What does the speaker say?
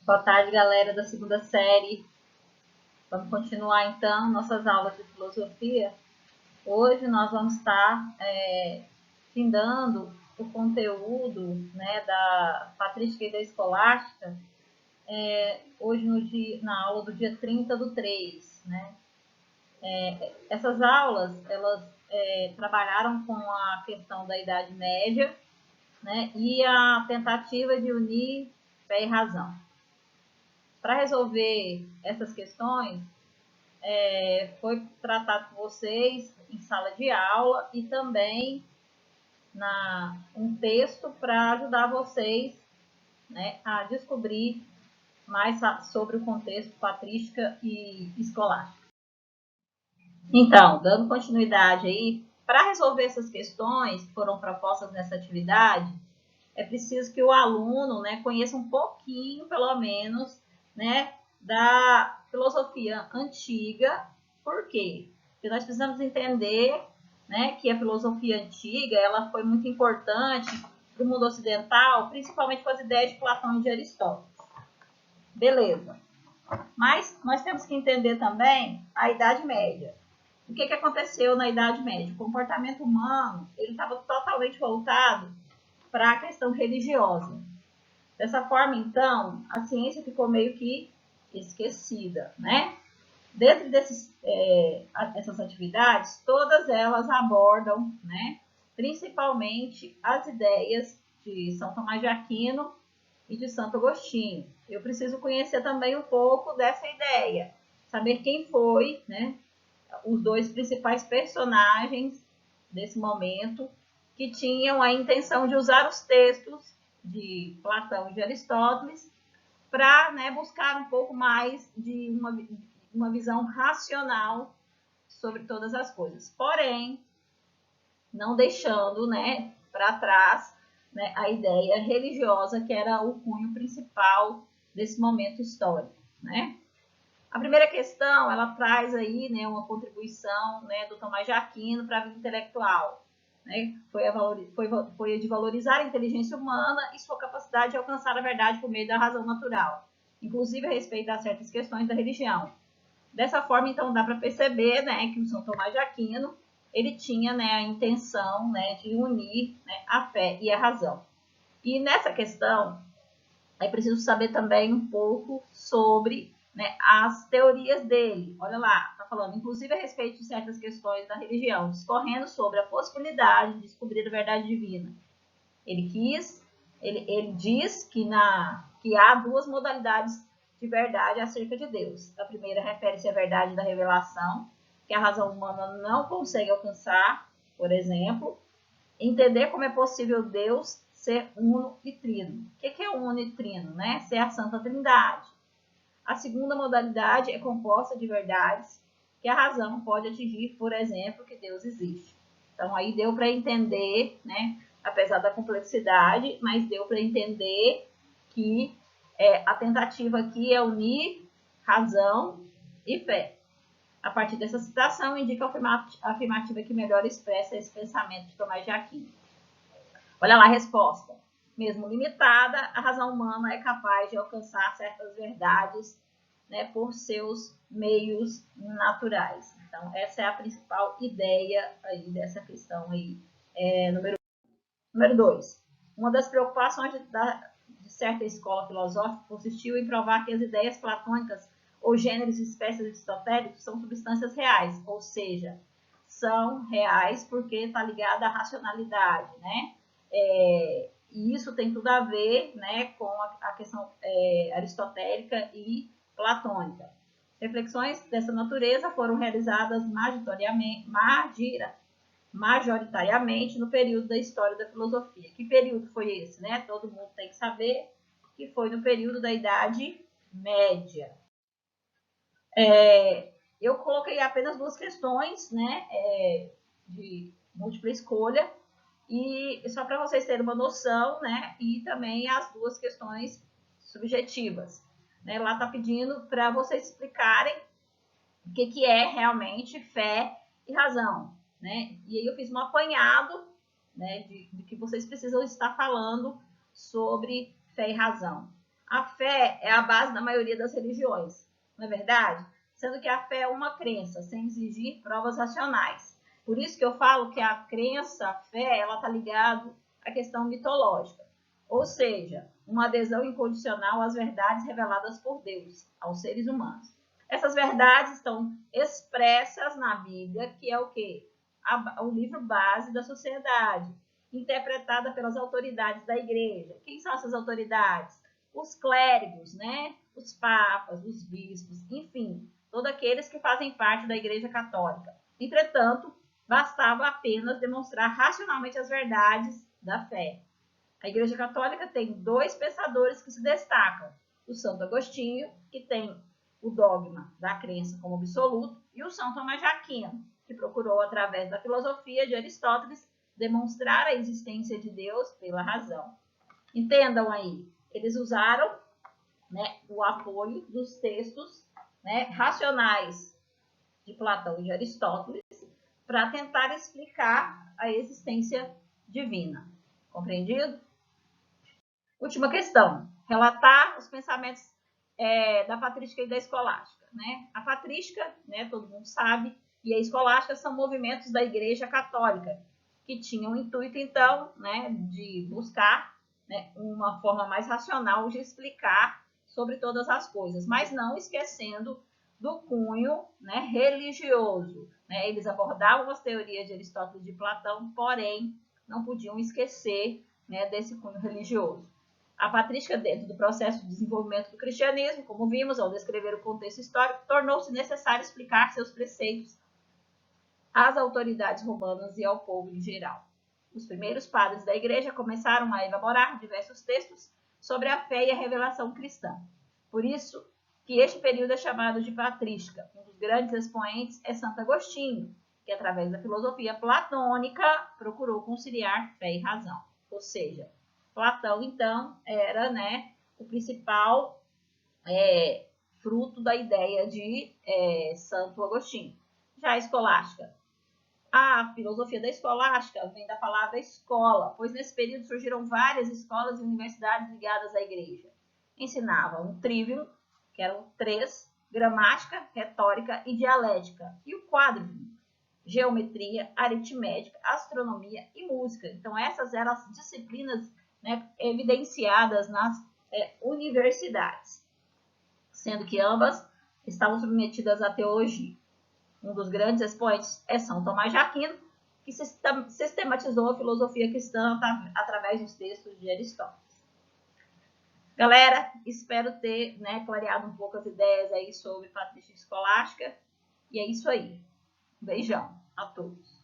Boa tarde, galera da segunda série. Vamos continuar, então, nossas aulas de filosofia. Hoje nós vamos estar findando o conteúdo, né, da Patrística e da Escolástica, hoje na aula do dia 30/3, né? Essas aulas, elas trabalharam com a questão da Idade Média, né, e a tentativa de unir fé e razão. Para resolver essas questões, foi tratado com vocês em sala de aula e também um texto para ajudar vocês, né, a descobrir mais sobre o contexto patrística e escolástica. Então, dando continuidade aí, para resolver essas questões que foram propostas nessa atividade, é preciso que o aluno, né, conheça um pouquinho, pelo menos, né, da filosofia antiga. Por quê? Porque nós precisamos entender, né, que a filosofia antiga ela foi muito importante para o mundo ocidental, principalmente com as ideias de Platão e de Aristóteles. Beleza. Mas nós temos que entender também a Idade Média. O que aconteceu na Idade Média? O comportamento humano ele estava totalmente voltado para a questão religiosa. Dessa forma, então, a ciência ficou meio que esquecida, né? Dentro essas atividades, todas elas abordam, né, principalmente as ideias de São Tomás de Aquino e de Santo Agostinho. Eu preciso conhecer também um pouco dessa ideia, saber quem foi, né, os dois principais personagens desse momento que tinham a intenção de usar os textos de Platão e de Aristóteles para, né, buscar um pouco mais de uma visão racional sobre todas as coisas. Porém, não deixando, né, para trás, né, a ideia religiosa que era o cunho principal desse momento histórico, né? A primeira questão, ela traz aí, né, uma contribuição, né, do Tomás de Aquino para a vida intelectual. Né? Foi a de valorizar a inteligência humana e sua capacidade de alcançar a verdade por meio da razão natural, inclusive a respeito de certas questões da religião. Dessa forma, então, dá para perceber, né, que o São Tomás de Aquino ele tinha, né, a intenção, né, de unir, né, a fé e a razão. E nessa questão, é preciso saber também um pouco sobre, né, as teorias dele. Olha lá, está falando, inclusive a respeito de certas questões da religião, discorrendo sobre a possibilidade de descobrir a verdade divina. Ele diz que há duas modalidades de verdade acerca de Deus. A primeira refere-se à verdade da revelação, que a razão humana não consegue alcançar, por exemplo, entender como é possível Deus ser uno e trino. O que é uno e trino? Né? Ser a Santa Trindade. A segunda modalidade é composta de verdades que a razão pode atingir, por exemplo, que Deus existe. Então, aí deu para entender, né, apesar da complexidade, mas deu para entender que a tentativa aqui é unir razão e fé. A partir dessa citação, indica a afirmativa que melhor expressa esse pensamento de Tomás de Aquino. Olha lá a resposta. Mesmo limitada, a razão humana é capaz de alcançar certas verdades, né, por seus meios naturais. Então, essa é a principal ideia aí dessa questão aí, número 2. Uma das preocupações de certa escola filosófica consistiu em provar que as ideias platônicas ou gêneros e espécies aristotélicos são substâncias reais, ou seja, são reais porque está ligada à racionalidade, né? E isso tem tudo a ver, né, com a questão aristotélica e platônica. Reflexões dessa natureza foram realizadas majoritariamente no período da história da filosofia. Que período foi esse, né? Todo mundo tem que saber que foi no período da Idade Média. Eu coloquei apenas duas questões, né, de múltipla escolha, e só para vocês terem uma noção, né, e também as duas questões subjetivas. Né? Lá está pedindo para vocês explicarem o que é realmente fé e razão. Né? E aí eu fiz um apanhado, né, de que vocês precisam estar falando sobre fé e razão. A fé é a base da maioria das religiões, não é verdade? Sendo que a fé é uma crença, sem exigir provas racionais. Por isso que eu falo que a crença, a fé, ela está ligada à questão mitológica. Ou seja, uma adesão incondicional às verdades reveladas por Deus, aos seres humanos. Essas verdades estão expressas na Bíblia, que é o quê? O livro base da sociedade, interpretada pelas autoridades da igreja. Quem são essas autoridades? Os clérigos, né? Os papas, os bispos, enfim, todos aqueles que fazem parte da Igreja Católica. Entretanto, bastava apenas demonstrar racionalmente as verdades da fé. A Igreja Católica tem dois pensadores que se destacam: o Santo Agostinho, que tem o dogma da crença como absoluto, e o São Tomás de Aquino, que procurou, através da filosofia de Aristóteles, demonstrar a existência de Deus pela razão. Entendam aí, eles usaram, né, o apoio dos textos, né, racionais de Platão e de Aristóteles para tentar explicar a existência divina. Compreendido? Última questão. Relatar os pensamentos da patrística e da escolástica. Né? A patrística, né, todo mundo sabe, e a escolástica são movimentos da Igreja Católica, que tinham o intuito, então, né, de buscar, né, uma forma mais racional de explicar sobre todas as coisas, mas não esquecendo do cunho, né, religioso. Né? Eles abordavam as teorias de Aristóteles e de Platão, porém não podiam esquecer, né, desse cunho religioso. A patrística, dentro do processo de desenvolvimento do cristianismo, como vimos ao descrever o contexto histórico, tornou-se necessário explicar seus preceitos às autoridades romanas e ao povo em geral. Os primeiros padres da igreja começaram a elaborar diversos textos sobre a fé e a revelação cristã. Por isso que este período é chamado de patrística. Um dos grandes expoentes é Santo Agostinho, que através da filosofia platônica procurou conciliar fé e razão. Ou seja, Platão, então, era, né, o principal fruto da ideia de Santo Agostinho. Já a escolástica. A filosofia da escolástica vem da palavra escola, pois nesse período surgiram várias escolas e universidades ligadas à igreja. Ensinavam o trivium, que eram 3, gramática, retórica e dialética, e o quadrivium, geometria, aritmética, astronomia e música. Então, essas eram as disciplinas, né, evidenciadas nas universidades, sendo que ambas estavam submetidas à teologia. Um dos grandes expoentes é São Tomás de Aquino, que sistematizou a filosofia cristã através dos textos de Aristóteles. Galera, espero ter, né, clareado um pouco as ideias aí sobre patrística escolástica. E é isso aí. Beijão a todos.